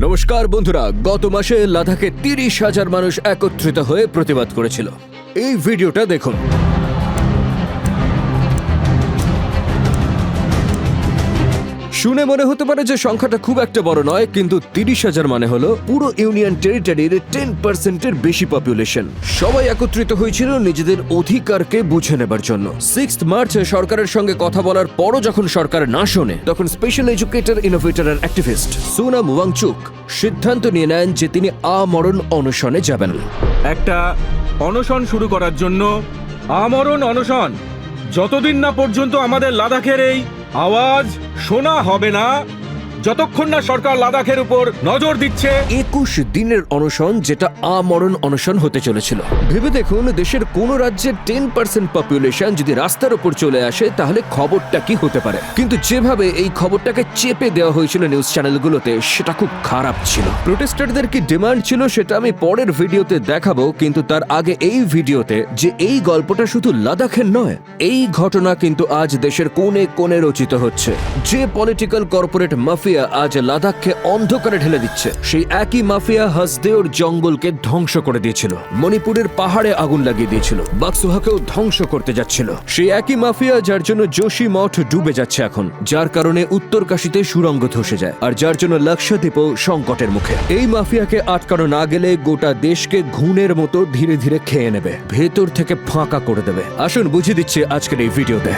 নমস্কার বন্ধুরা, গত মাসে লাদাখে ৩০,০০০ মানুষ একত্রিত হয়ে প্রতিবাদ করেছিল। এই ভিডিওটা দেখুন। শুনে মনে হতে পারে যে সংখ্যাটা খুব একটা বড় নয়, কিন্তু ৩০,০০০ মানে হলো পুরো ইউনিয়ন টেরিটরির 10%-এর বেশি পপুলেশন। সবাই একত্রিত হয়েছিল নিজেদের অধিকারকে বুঝে নেবার জন্য। 6 মার্চ সরকারের সঙ্গে কথা বলার পরও যখন সরকার না শোনে, তখন স্পেশাল এডুকেটর, ইনোভেটর আর অ্যাক্টিভিস্ট সোনাম ওয়াংচুক সিদ্ধান্ত নিয়ে নেন যে তিনি আমরণ অনশনে যাবেন। একটা অনশন শুরু করার জন্য আমরণ অনশন, যতদিন না পর্যন্ত আমাদের লাদাখের এই আওয়াজ শোনা হবে না, যতক্ষণ না সরকার লাদাখের উপর নজর দিচ্ছে। ২১ দিনের অনশন, যেটা আমরণ অনশন হতে চলেছিল। ভেবে দেখুন, দেশের কোন রাজ্যের 10% পপুলেশন যদি রাস্তার উপর চলে আসে, তাহলে খবরটা কি হতে পারে। কিন্তু যেভাবে এই খবরটাকে চেপে দেওয়া হয়েছিল নিউজ চ্যানেলগুলোতে, সেটা খুব খারাপ ছিল। প্রোটেস্টারদের কি ডিমান্ড ছিল সেটা আমি পরের ভিডিওতে দেখাবো, কিন্তু তার আগে এই ভিডিওতে যে এই গল্পটা শুধু লাদাখের নয়, এই ঘটনা কিন্তু আজ দেশের কোণে কোণে রচিত হচ্ছে। যে পলিটিক্যাল কর্পোরেট মাফিয়া আজ লাদাখকে অন্ধকারে ঢেলে দিচ্ছে, সেই একই মাফিয়া হাসদেওর জঙ্গলকে ধ্বংস করে দিয়েছিল, মণিপুরের পাহাড়ে আগুন লাগিয়ে দিয়েছিল, বাক্সুহাকেও ধ্বংস করতে যাচ্ছিল। সেই একই মাফিয়া যার জন্য যোশী মঠ ডুবে যাচ্ছে এখন, যার কারণে উত্তরকাশীতে সুড়ঙ্গ ধসে যায়, আর যার জন্য লাক্ষাদ্বীপও সংকটের মুখে। এই মাফিয়াকে আটকানো না গেলে গোটা দেশকে ঘুণের মতো ধীরে ধীরে খেয়ে নেবে, ভেতর থেকে ফাঁকা করে দেবে। আসুন বুঝিয়ে দিচ্ছি আজকের এই ভিডিওতে।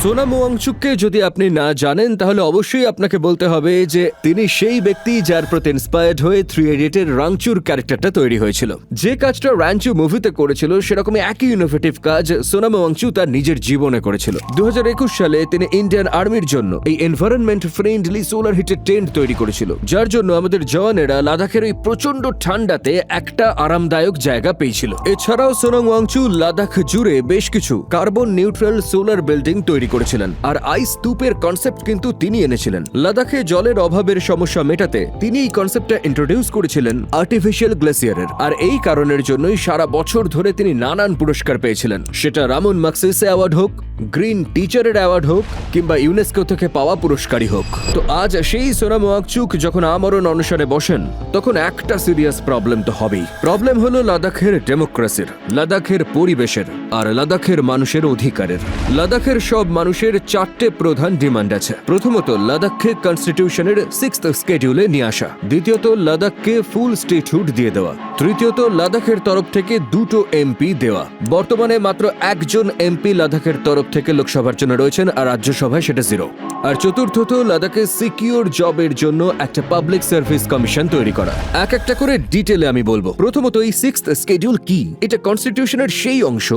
সোনাম ওয়াংচুককে যদি আপনি না জানেন, তাহলে অবশ্যই আপনাকে বলতে হবে যে তিনি সেই ব্যক্তি যার প্রতি ইন্সপায়ার্ড হয়ে 3 ইডিয়টের রাংচুর ক্যারেক্টারটা তৈরি হয়েছিল। যে কাজটা রাঞ্চু মুভিতে করেছিল, সেরকমই একই ইনোভেটিভ কাজ সোনাম ওয়াংচু তার নিজের জীবনে করেছিল। 2021 সালে তিনি ইন্ডিয়ান আর্মির জন্য এই environment friendly solar heated tent তৈরি করেছিল, যার জন্য আমাদের জওয়ানেরা লাদাখের ওই প্রচন্ড ঠান্ডাতে একটা আরামদায়ক জায়গা পেয়েছিল। এছাড়াও সোনাম ওয়াংচু লাদাখ জুড়ে বেশ কিছু কার্বন নিউট্রাল সোলার বিল্ডিং তৈরি করেছিলেন, আর আইস স্তূপের কনসেপ্ট কিন্তু তিনি এনেছিলেন। লাদাখে জলের অভাবের সমস্যা মেটাতে তিনি এই কনসেপ্টটা ইন্ট্রোডিউস করেছিলেন আর্টিফিশিয়াল গ্লেসিয়ারের, আর এই কারণের জন্যই সারা বছর ধরে তিনি নানান পুরস্কার পেয়েছিলেন। সেটা রামন ম্যাগসেসে অ্যাওয়ার্ড হোক, গ্রিন টিচারের অ্যাওয়ার্ড হোক, কিংবা ইউনেস্কো থেকে পাওয়া পুরস্কারই হোক। তো আজ সেই সোনাম ওয়াংচুক যখন আমরণ অনুসারে বসেন, তখন একটা সিরিয়াস প্রবলেম তো হবেই। প্রবলেম হলো লাদাখের ডেমোক্রেসির, লাদাখের পরিবেশের, আর লাদাখের মানুষের অধিকারের। লাদাখের সব মানুষের 4টে প্রধান ডিমান্ড আছে। প্রথমত, লাদাখকে কনস্টিটিউশনের 6th স্কেডিউলে নিয়ে আসা। দ্বিতীয়ত, লাদাখকে ফুল স্টেটহুড দিয়ে দেওয়া। তৃতীয়ত, লাদাখের তরফ থেকে 2টো এমপি দেওয়া। বর্তমানে মাত্র 1জন এমপি লাদাখের তরফ থেকে লোকসভার জন্য রয়েছেন, আর রাজ্যসভায় সেটা 0। আর চতুর্থত, লাদাখে সিকিউর জবের জন্য একটা পাবলিক সার্ভিস কমিশন তৈরি করা। এক একটা করে ডিটেলে আমি বলবো। প্রথমত, এই 6th স্কেডিউল কি? এটা কনস্টিটিউশনের সেই অংশ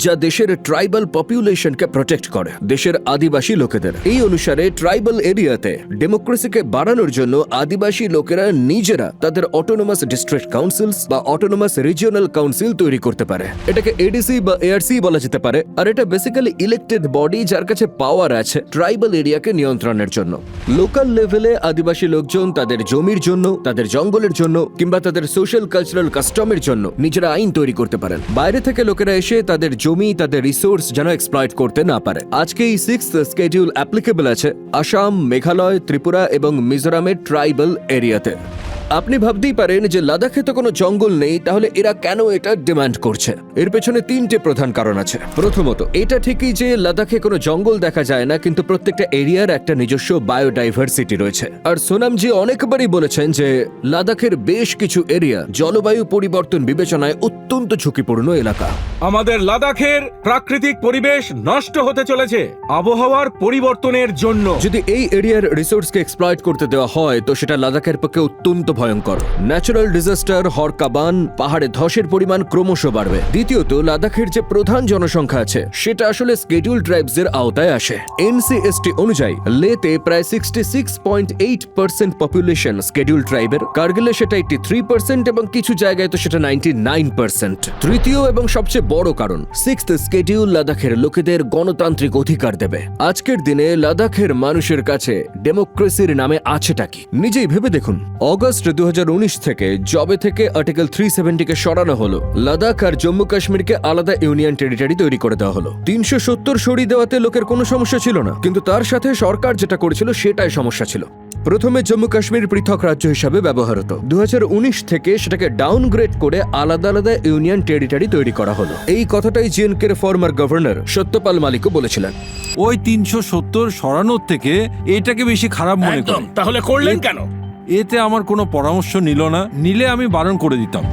যা দেশের ট্রাইবাল পপুলেশনকে প্রোটেক্ট করে, দেশের আদিবাসী লোকেদের। এই অনুসারে ট্রাইবাল এরিয়াতে ডেমোক্রেসিকে বাড়ানোর জন্য আদিবাসী লোকেরা নিজেরা তাদের অটোনোমাস ডিস্ট্রিক্ট কাউন্সিলস বা অটোনোমাস রিজিওনাল কাউন্সিল তৈরি করতে পারে। এটাকে এডিসি বা এআরসি বলা যেতে পারে, আর এটা বেসিক্যালি ইলেক্টেড বডি যার কাছে পাওয়ার আছে ট্রাইবাল এরিয়াকে নিয়ন্ত্রণের জন্য। লোকাল লেভেলে আদিবাসী লোকজন তাদের জমির জন্য, তাদের জঙ্গলের জন্য, কিংবা তাদের সোশ্যাল কালচারাল কাস্টমের জন্য নিজেরা আইন তৈরি করতে পারেন। বাইরে থেকে লোকেরা এসে তাদের জমি, তাদের রিসোর্স যেন এক্সপ্লয়েট করতে না পারে। আজকে এই 6th স্কেডিউল অ্যাপ্লিকেবল আছে আসাম, মেঘালয়, ত্রিপুরা এবং মিজোরামের ট্রাইবাল এরিয়াতে। আপনি ভাবতেই পারেন যে লাদাখে তো কোনো জঙ্গল নেই, তাহলে এরা কেন এটা ডিমান্ড করছে? এর পেছনে 3টে প্রধান কারণ আছে। প্রথমত, এটা ঠিকই যে লাদাখে কোনো জঙ্গল দেখা যায় না, কিন্তু প্রত্যেকটা এরিয়ার একটা নিজস্ব বায়োডাইভার্সিটি রয়েছে। আর সোনামজি অনেকবারই বলেছেন যে লাদাখের বেশ কিছু এরিয়া জলবায়ু পরিবর্তন বিবেচনায় অত্যন্ত ঝুঁকিপূর্ণ এলাকা। আমাদের লাদাখের প্রাকৃতিক পরিবেশ নষ্ট হতে চলেছে আবহাওয়ার পরিবর্তনের জন্য। যদি এই এরিয়ার রিসোর্সকে এক্সপ্লয়েট করতে দেওয়া হয়, তো সেটা লাদাখের পক্ষে অত্যন্ত ভয়ঙ্কর। ন্যাচারাল ডিজাস্টার, হরকাবান, পাহাড়ে ধসের পরিমাণ ক্রমশ বাড়বে। দ্বিতীয়ত, লাদাখের যে প্রধান জনসংখ্যা আছে সেটা আসলে স্কেডিউল ট্রাইবসের আওতায় আসে। এনসিএসটি অনুযায়ী লেতে প্রায় 66.8% পপুলেশন স্কেডিউল ট্রাইবের, কার্গিলে সেটা 83% এবং কিছু জায়গায় তো সেটা 99%। তৃতীয় এবং সবচেয়ে বড় কারণ, 6th স্কেডিউল লাদাখের লোকেদের গণতান্ত্রিক অধিকার দেবে। আজকের দিনে লাদাখের মানুষের কাছে ডেমোক্রেসির নামে আছেটা কি? নিজেই ভেবে দেখুন। অগস্ট 2019 থেকে জবে থেকে আর্টিকেল 370 কে সরানো হলো, লাদাখ আর জম্মু কাশ্মীরকে আলাদা ইউনিয়ন টেরিটরি তৈরি করে দেওয়া হলো। 370 সরিয়ে দেওয়াতে লোকের কোনো সমস্যা ছিল না, কিন্তু তার সাথে সরকার যেটা করেছিল সেটাই সমস্যা ছিল। প্রথমে জম্মু কাশ্মীর পৃথক রাজ্য হিসাবে ব্যবহার হতো। 2019 থেকে সেটাকে ডাউনগ্রেড করে আলাদা আলাদা ইউনিয়ন টেরিটরি তৈরি করা হলো। এই কথাটাই জিএনকের ফর্মার গভর্নর সত্যপাল মালিকও বলেছিলেন। ওই 370 সরানোর থেকে এটাকে বেশি খারাপ মনে একদম, করি। তাহলে করলেন কেন? এতে আমার কোনো পরামর্শ নিল না, নিলে আমি বারণ করে দিতাম।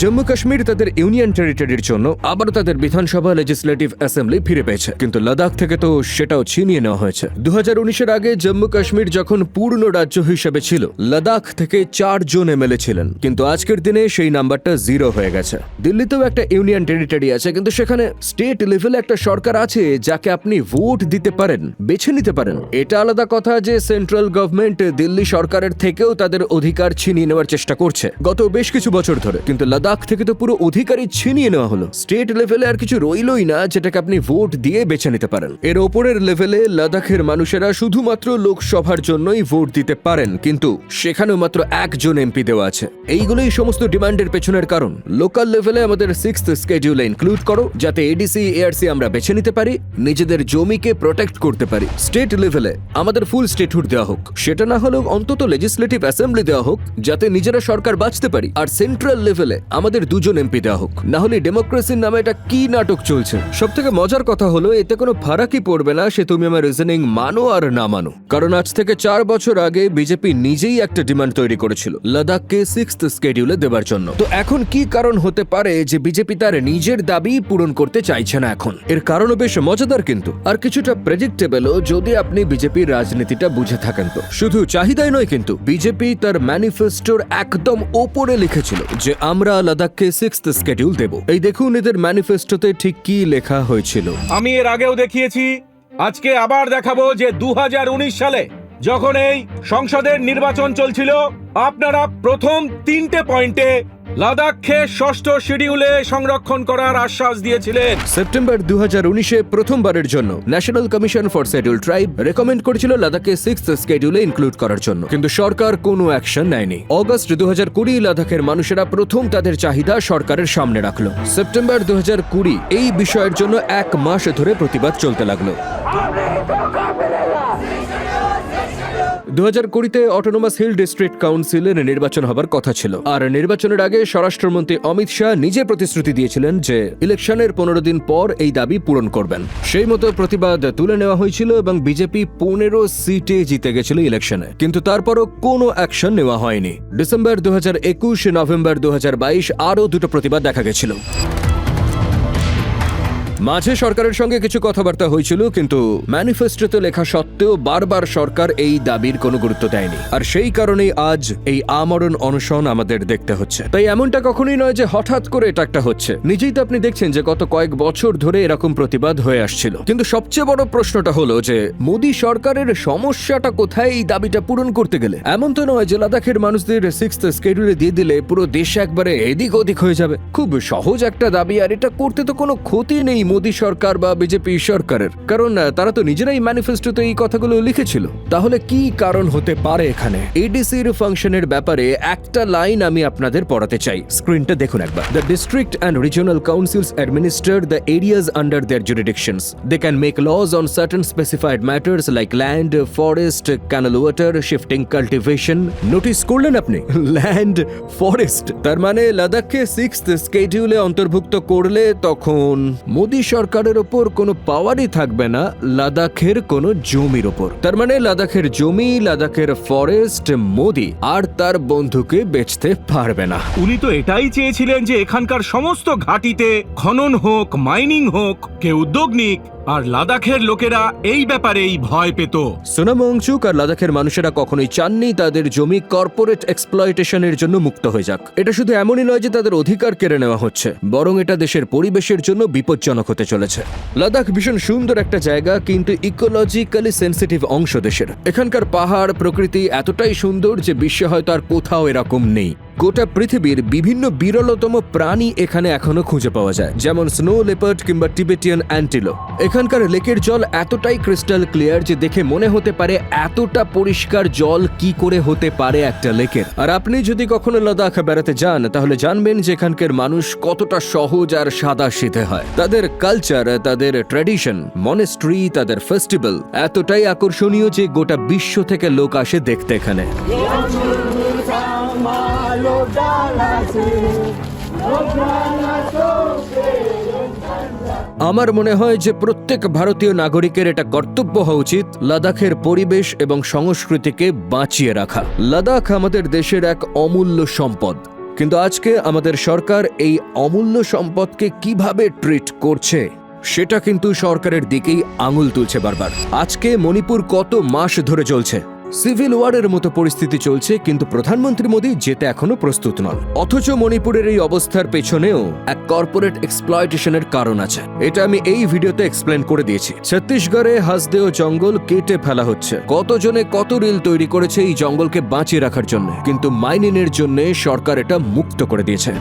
জম্মু কাশ্মীর তাদের ইউনিয়ন টেরিটরির জন্য আবার তাদের বিধানসভা লেজিসলেটিভ অ্যাসেম্বলি ফিরে পেয়েছে, কিন্তু লাদাখ থেকে তো সেটাও ছিনিয়ে নেওয়া হয়েছে। 2019-এর আগে জম্মু কাশ্মীর যখন পূর্ণ রাজ্য হিসেবে ছিল, লাদাখ থেকে 4 জন এমএলএ ছিলেন, কিন্তু আজকের দিনে সেই নাম্বারটা 0 হয়ে গেছে। দিল্লিতেও একটা ইউনিয়ন টেরিটরি আছে, কিন্তু সেখানে স্টেট লেভেলে একটা সরকার আছে যাকে আপনি ভোট দিতে পারেন, বেছে নিতে পারেন। এটা আলাদা কথা যে সেন্ট্রাল গভর্নমেন্ট দিল্লি সরকারের থেকেও তাদের অধিকার ছিনিয়ে নেওয়ার চেষ্টা করছে গত বেশ কিছু বছর ধরে, কিন্তু লাদাখ থেকে তো পুরো অধিকারই ছিনিয়ে নেওয়া হলো। স্টেট লেভেলে আর কিছু রইলই না যেটাকে আপনি ভোট দিয়ে বেছে নিতে পারেন। এর ওপরের লেভেলে লাদাখের মানুষেরা শুধুমাত্র লোকসভার জন্যই ভোট দিতে পারেন, কিন্তু সেখানেও মাত্র 1 জন এমপি দেওয়া আছে। এইগুলোই সমস্ত ডিমান্ডের পেছনের কারণ। লোকাল লেভেলে আমাদের 6th স্কেডিউলে ইনক্লুড করো, যাতে এডিসি এআরসি আমরা বেছে নিতে পারি, নিজেদের জমিকে প্রোটেক্ট করতে পারি। স্টেট লেভেলে আমাদের ফুল স্টেটহুড দেওয়া হোক, সেটা না হলেও অন্তত লেজিসলেটিভ অ্যাসেম্বলি দেওয়া হোক, যাতে নিজেরা সরকার বাঁচতে পারি। আর সেন্ট্রাল লেভেলে আমাদের 2 জন এমপি দেওয়া হোক, না হলে ডেমোক্রেসির নামে এটা কি নাটক চলছে। সব থেকে মজার কথা হলো এতে কোনো ফারাকই পড়বে না সে তুমি আমার রিজনিং মানো আর না মানো, কারণ আজ থেকে 4 বছর আগে বিজেপি নিজেই একটা ডিমান্ড তৈরি করেছিল লাদাখকে 6th স্কেডিউলে দেওয়ার জন্য। তো এখন কি কারণ হতে পারে যে বিজেপি তার নিজের দাবি পূরণ করতে চাইছে না এখন? এর কারণও বেশ মজাদার, কিন্তু আর কিছুটা প্রেডিক্টেবলও যদি আপনি বিজেপির রাজনীতিটা বুঝে থাকেন। তো শুধু চাহিদাই নয়, কিন্তু বিজেপি তার ম্যানিফেস্টোর একদম ওপরে লিখেছিল যে আমরা লাদাখকে 6th স্কেডিউল দেব। এই দেখুন এদের ম্যানিফেস্টোতে ঠিক কি লেখা হয়েছিল। আমি এর আগেও দেখিয়েছি, আজকে আবার দেখাবো যে 2019 সালে যখন এই সংসদের নির্বাচন চলছিল, আপনারা প্রথম 3টে পয়েন্টে লাদাখকে 6ষ্ঠ শিডিউলে সংরক্ষণ করার আশ্বাস দিয়েছিলেন। সেপ্টেম্বর 2019-এ প্রথমবারের জন্য national commission for schedule tribe recommend করেছিল লাদাখকে 6th স্কেডিউলে ইনক্লুড করার জন্য, কিন্তু সরকার কোনো অ্যাকশন নেয়নি। অগস্ট 2020 লাদাখের মানুষেরা প্রথম তাদের চাহিদা সরকারের সামনে রাখলো। সেপ্টেম্বর 2020 এই বিষয়ের জন্য 1 মাস ধরে প্রতিবাদ চলতে লাগলো। 2020-তে অটোনোমাস হিল ডিস্ট্রিক্ট কাউন্সিলের নির্বাচন হবার কথা ছিল, আর নির্বাচনের আগে স্বরাষ্ট্রমন্ত্রী অমিত শাহ নিজে প্রতিশ্রুতি দিয়েছিলেন যে ইলেকশনের 15 দিন পর এই দাবি পূরণ করবেন। সেই মতো প্রতিবাদ তুলে নেওয়া হয়েছিল এবং বিজেপি 15 সিটে জিতে গেছিল ইলেকশনে, কিন্তু তারপরও কোনো অ্যাকশন নেওয়া হয়নি। ডিসেম্বর 2021, নভেম্বর 2022 আরও 2টো প্রতিবাদ দেখা গেছিল। মাঝে সরকারের সঙ্গে কিছু কথাবার্তা হয়েছিল, কিন্তু ম্যানিফেস্টোতে লেখা সত্ত্বেও বারবার সরকার এই দাবির কোনো গুরুত্ব দেয়নি। আর সেই কারণেই আজ এই আমরণ অনশন আমাদের দেখতে হচ্ছে। তাই এমনটা কখনোই নয় যে হঠাৎ করে এটা একটা হচ্ছে। নিজেই তো আপনি দেখছেন যে গত কয়েক বছর ধরে এরকম প্রতিবাদ হয়ে আসছিল। কিন্তু সবচেয়ে বড় প্রশ্নটা হলো যে মোদী সরকারের সমস্যাটা কোথায় এই দাবিটা পূরণ করতে গেলে? এমন তো নয় যে লাদাখের মানুষদের 6th স্কেডিউলে দিয়ে দিলে পুরো দেশ একবারে এদিক ওদিক হয়ে যাবে। খুব সহজ একটা দাবি, আর এটা করতে তো কোনো ক্ষতি নেই মোদী সরকার বা বিজেপি সরকারের, কারণ তারা তো নিজেরাই ম্যানিফেস্টোতে এই কথাগুলো লিখেছিল। তাহলে কি কারণ হতে পারে এখানে? এডিসির ফাংশনের ব্যাপারে একটা লাইন আমি আপনাদের পড়াতে চাই, স্ক্রিনটা দেখুন একবার। The district and regional councils administer the areas under their jurisdictions. They can make laws on certain specified matters like land, forest, canal water, shifting cultivation. Notice করলেন আপনি? ল্যান্ড, ফরেস্ট, তার মানে লাদাখকে 6th স্কেডিউলে অন্তর্ভুক্ত করলে তখন মোদী সরকারের ওপর কোনো পাওয়ারই থাকবে না লাদাখের কোনো জমির ওপর। তার মানে লাদাখের জমি, লাদাখের ফরেস্ট মোদি আর তার বন্ধুকে বেচতে পারবে না। উনি তো এটাই চেয়েছিলেন যে এখানকার সমস্ত ঘাটিতে খনন হোক, মাইনিং হোক, কেউ উদ্যোগ নিক, আর লাদাখের লোকেরা এই ব্যাপারেই ভয় পেত। সোনাম ওয়াংচুক আর লাদাখের মানুষেরা কখনোই চাননি তাদের জমি কর্পোরেট এক্সপ্লয়টেশনের জন্য মুক্ত হয়ে যাক। এটা শুধু এমনই নয় যে তাদের অধিকার কেড়ে নেওয়া হচ্ছে, বরং এটা দেশের পরিবেশের জন্য বিপজ্জনক হতে চলেছে। লাদাখ ভীষণ সুন্দর একটা জায়গা, কিন্তু ইকোলজিক্যালি সেন্সিটিভ অংশ দেশের। এখানকার পাহাড়, প্রকৃতি এতটাই সুন্দর যে বিশ্বে হয়তো আর কোথাও এরকম নেই। গোটা পৃথিবীর বিভিন্ন বিরলতম প্রাণী এখানে এখনো খুঁজে পাওয়া যায়, যেমন স্নো লেপার্ড কিংবা টিবেটিয়ান অ্যান্টিলোপ। এখানকার লেকের জল এতটাই ক্রিস্টাল ক্লিয়ার যে দেখে মনে হতে পারে এতটা পরিষ্কার জল কি করে হতে পারে একটা লেকের। আর আপনি যদি কখনো লাদাখ বেড়াতে যান তাহলে জানবেন যে এখানকার মানুষ কতটা সহজ আর সাদা সিধে হয়। তাদের কালচার, তাদের ট্র্যাডিশন, মনেস্ট্রি, তাদের ফেস্টিভ্যাল এতটাই আকর্ষণীয় যে গোটা বিশ্ব থেকে লোক আসে দেখতে এখানে। আমার মনে হয় যে প্রত্যেক ভারতীয় নাগরিকের এটা কর্তব্য হওয়া উচিত লাদাখের পরিবেশ এবং সংস্কৃতিকে বাঁচিয়ে রাখা। লাদাখ আমাদের দেশের এক অমূল্য সম্পদ, কিন্তু আজকে আমাদের সরকার এই অমূল্য সম্পদকে কিভাবে ট্রিট করছে সেটা কিন্তু সরকারের দিকেই আঙুল তুলছে বারবার। আজকে মণিপুর কত মাস ধরে চলছে, সিভিল ওয়ারের মতো পরিস্থিতি চলছে, কিন্তু প্রধানমন্ত্রী মোদী যেতে এখনো প্রস্তুত নন। অথচ মণিপুরের এই অবস্থার পেছনেও এক কর্পোরেট এক্সপ্লয়টেশনের কারণ আছে। এটা আমি এই ভিডিওতে এক্সপ্লেন করে দিয়েছি। ছত্তিশগড়ে হাসদেও জঙ্গল কেটে ফেলা হচ্ছে। কতজনে কত রিল তৈরি করেছে এই জঙ্গলকে বাঁচিয়ে রাখার জন্য, কিন্তু মাইনিংয়ের জন্য সরকার এটা মুক্ত করে দিয়েছে।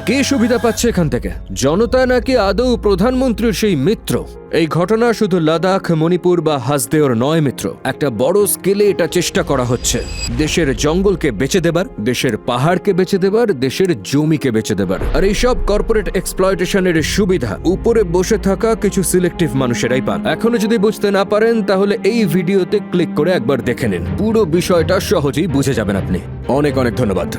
কে সুবিধা পাচ্ছে এখান থেকে? জনতা নাকি আদৌ প্রধানমন্ত্রীর সেই মিত্র? এই ঘটনা শুধু লাদাখ, মণিপুর বা হাসদেওর নয় মিত্র, একটা বড় স্কেলে এটা চেষ্টা করা হচ্ছে দেশের জঙ্গলকে বেচে দেবার, দেশের পাহাড়কে বেচে দেবার, দেশের জমিকে বেচে দেবার। আর এইসব কর্পোরেট এক্সপ্লয়টেশনের সুবিধা উপরে বসে থাকা কিছু সিলেক্টিভ মানুষেরাই পান। এখনো যদি বুঝতে না পারেন তাহলে এই ভিডিওতে ক্লিক করে একবার দেখে নিন, পুরো বিষয়টা সহজেই বুঝে যাবেন আপনি। অনেক অনেক ধন্যবাদ।